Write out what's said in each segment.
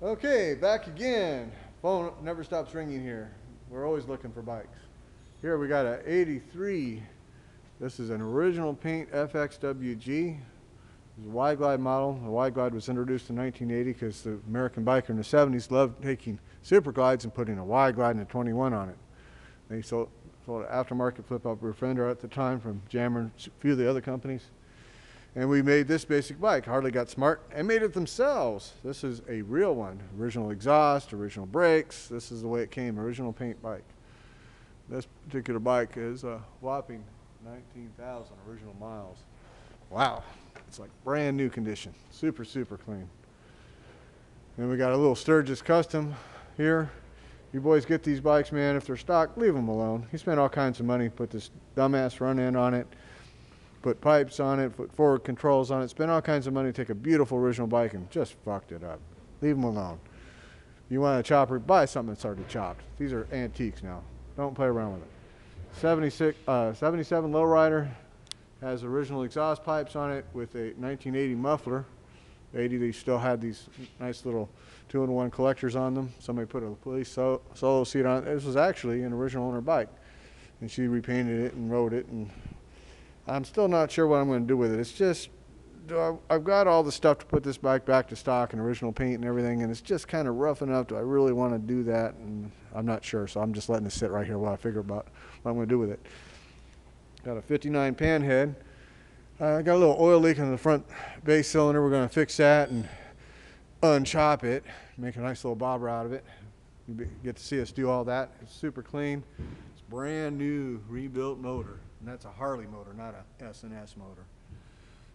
Okay, back again. Phone never stops ringing here. We're always looking for bikes. Here we got a 83. This is an original paint FXWG. It's a wide glide model. The wide glide was introduced in 1980 because the American biker in the 70s loved taking super glides and putting a wide glide and a 21 on it. They sold an aftermarket flip-up rear fender at the time from Jammer and a few of the other companies. And we made this basic bike. Harley got smart and made it themselves. This is a real one. Original exhaust, original brakes. This is the way it came, original paint bike. This particular bike is a whopping 19,000 original miles. Wow, it's like brand new condition. Super, super clean. Then we got a little Sturgis Custom here. You boys get these bikes, man. If they're stock, leave them alone. He spent all kinds of money, put this dumbass front end on it, put pipes on it, put forward controls on it, spent all kinds of money to take a beautiful original bike and just fucked it up. Leave them alone. If you want a chopper, buy something that's already chopped. These are antiques now. Don't play around with it. 77 lowrider, has original exhaust pipes on it with a 1980 muffler. 80, they still had these nice little 2-in-1 collectors on them. Somebody put a police solo seat on it. This was actually an original owner bike, and she repainted it and rode it, and I'm still not sure what I'm going to do with it. It's just, I've got all the stuff to put this bike back to stock and original paint and everything, and it's just kind of rough enough. Do I really want to do that? And I'm not sure, so I'm just letting it sit right here while I figure about what I'm going to do with it. Got a 59 Panhead. I got a little oil leak in the front base cylinder. We're going to fix that and unchop it, make a nice little bobber out of it. You get to see us do all that. It's super clean. It's brand new rebuilt motor. And that's a Harley motor, not a S&S motor.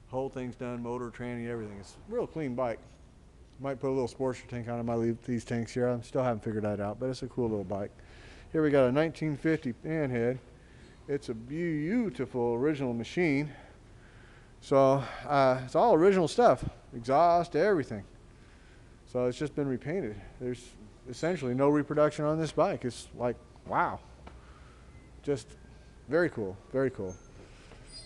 Whole thing's done, motor, tranny, everything. It's a real clean bike. Might put a little sportster tank on it. Might leave these tanks here. I still haven't figured that out, but it's a cool little bike. Here we got a 1950 Panhead. It's a beautiful original machine. So it's all original stuff, exhaust, everything. So it's just been repainted. There's essentially no reproduction on this bike. It's like, wow. Just very cool, very cool.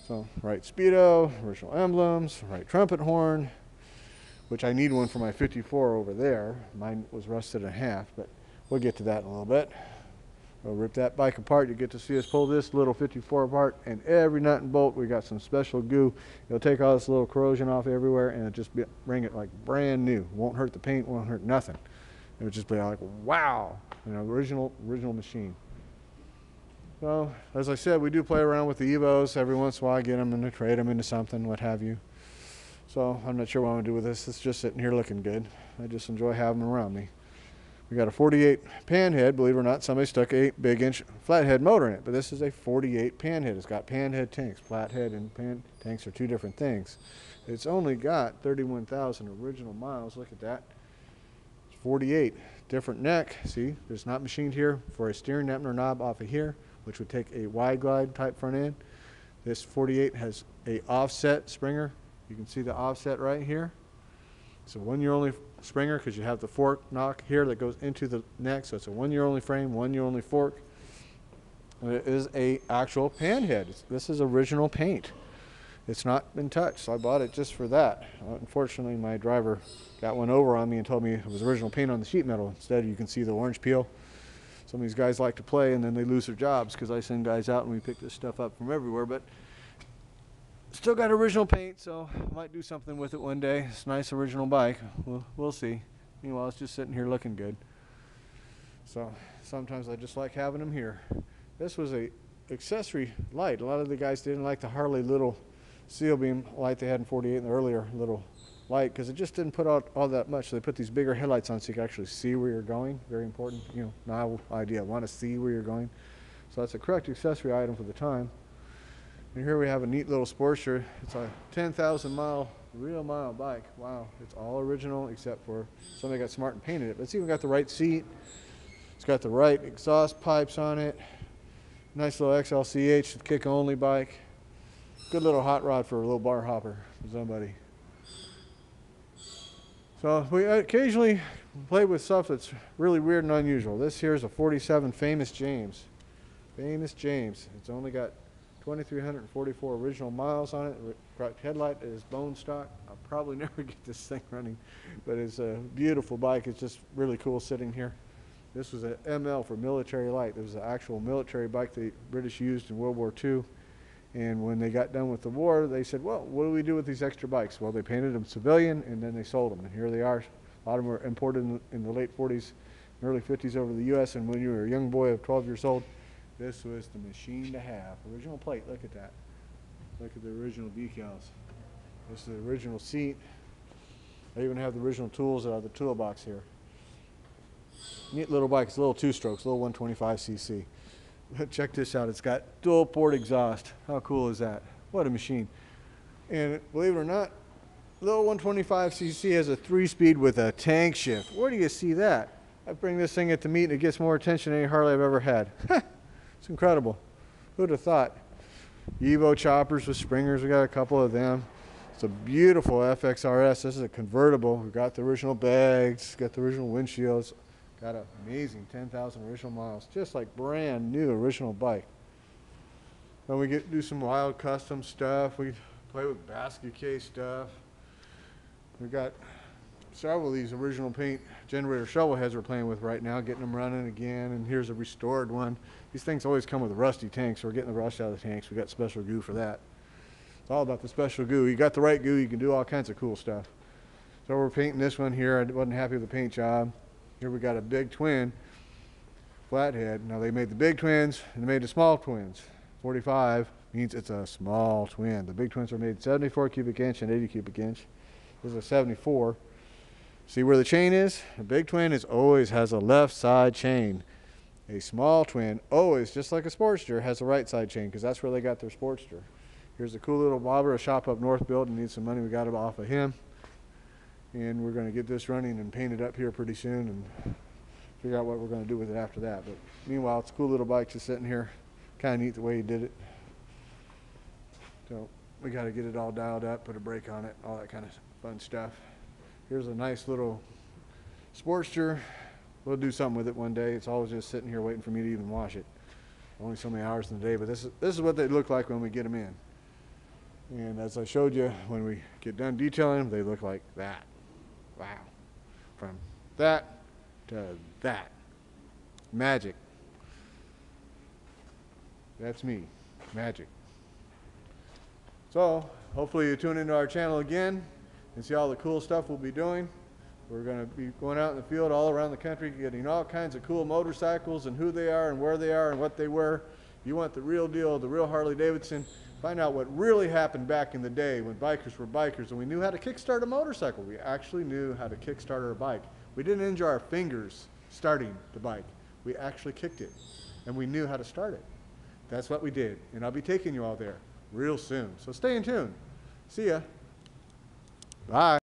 So, right Speedo, original emblems, right trumpet horn, which I need one for my 54 over there. Mine was rusted in half, but we'll get to that in a little bit. We'll rip that bike apart. You get to see us pull this little 54 apart, and every nut and bolt, we got some special goo. It'll take all this little corrosion off everywhere, and it'll just bring it like brand new. Won't hurt the paint, won't hurt nothing. It'll just be like, wow, you know, original machine. So, as I said, we do play around with the Evos. Every once in a while I get them and trade them into something, what have you. So, I'm not sure what I'm going to do with this. It's just sitting here looking good. I just enjoy having them around me. We got a 48 Panhead. Believe it or not, somebody stuck a big inch flathead motor in it. But this is a 48 Panhead. It's got Panhead tanks. Flathead and pan tanks are two different things. It's only got 31,000 original miles. Look at that. It's 48. Different neck. See, there's not machined here for a steering dampener knob off of here, which would take a wide glide type front end. This 48 has a offset springer. You can see the offset right here. It's a 1 year only springer because you have the fork knock here that goes into the neck. So it's a 1 year only frame, 1 year only fork. And it is a actual Panhead. This is original paint. It's not been touched, so I bought it just for that. Unfortunately, my driver got one over on me and told me it was original paint on the sheet metal. Instead, you can see the orange peel. Some of these guys like to play and then they lose their jobs because I send guys out and we pick this stuff up from everywhere. But still got original paint, so I might do something with it one day. It's a nice original bike. We'll see. Meanwhile, it's just sitting here looking good. So sometimes I just like having them here. This was a accessory light. A lot of the guys didn't like the Harley little seal beam light they had in 48 and the earlier little light because it just didn't put out all that much. So they put these bigger headlights on so you can actually see where you're going. Very important, you know, novel idea. Want to see where you're going. So that's a correct accessory item for the time. And here we have a neat little Sportster. It's a 10,000 mile, real mile bike. Wow, it's all original except for somebody got smart and painted it. But it's even got the right seat. It's got the right exhaust pipes on it. Nice little XLCH, kick only bike. Good little hot rod for a little bar hopper for somebody. So we occasionally play with stuff that's really weird and unusual. This here is a 47 Famous James. Famous James. It's only got 2,344 original miles on it. Correct headlight is bone stock. I'll probably never get this thing running, but it's a beautiful bike. It's just really cool sitting here. This was an ML for military light. It was an actual military bike the British used in World War II. And when they got done with the war, they said, well, what do we do with these extra bikes? Well, they painted them civilian, and then they sold them. And here they are. A lot of them were imported in the late 40s, early 50s over the U.S. And when you were a young boy of 12 years old, this was the machine to have. Original plate, look at that. Look at the original decals. This is the original seat. I even have the original tools out of the toolbox here. Neat little bike. It's a little two-strokes, little 125cc. Check this out. It's got dual port exhaust. How cool is that? What a machine. And believe it or not, little 125cc has a 3-speed with a tank shift. Where do you see that? I bring this thing at the meet and it gets more attention than any Harley I've ever had. It's incredible. Who'd have thought? Evo choppers with springers. We got a couple of them. It's a beautiful FXRS. This is a convertible. We've got the original bags, got the original windshields. Got an amazing 10,000 original miles, just like brand new original bike. Then we do some wild custom stuff. We play with basket case stuff. We've got several of these original paint generator shovel heads we're playing with right now, getting them running again. And here's a restored one. These things always come with rusty tanks, so we're getting the rust out of the tanks. We got special goo for that. It's all about the special goo. You got the right goo, you can do all kinds of cool stuff. So we're painting this one here. I wasn't happy with the paint job. Here we got a big twin flathead. Now they made the big twins and they made the small twins. 45 means it's a small twin. The big twins are made 74 cubic inch and 80 cubic inch. This is a 74. See where the chain is? A big twin always has a left side chain. A small twin always, just like a Sportster, has a right side chain because that's where they got their Sportster. Here's a cool little bobber, a shop up north built and needs some money. We got it off of him. And we're going to get this running and paint it up here pretty soon and figure out what we're going to do with it after that. But meanwhile, it's a cool little bike just sitting here. Kind of neat the way he did it. So we got to get it all dialed up, put a brake on it, all that kind of fun stuff. Here's a nice little Sportster. We'll do something with it one day. It's always just sitting here waiting for me to even wash it. Only so many hours in the day, but this is what they look like when we get them in. And as I showed you, when we get done detailing them, they look like that. Wow. From that to that. Magic. That's me. Magic. So, hopefully you tune into our channel again and see all the cool stuff we'll be doing. We're going to be going out in the field all around the country, getting all kinds of cool motorcycles and who they are and where they are and what they were. You want the real deal, the real Harley Davidson. Find out what really happened back in the day when bikers were bikers and we knew how to kickstart a motorcycle. We actually knew how to kickstart our bike. We didn't injure our fingers starting the bike. We actually kicked it and we knew how to start it. That's what we did. And I'll be taking you all there real soon. So stay in tune. See ya. Bye.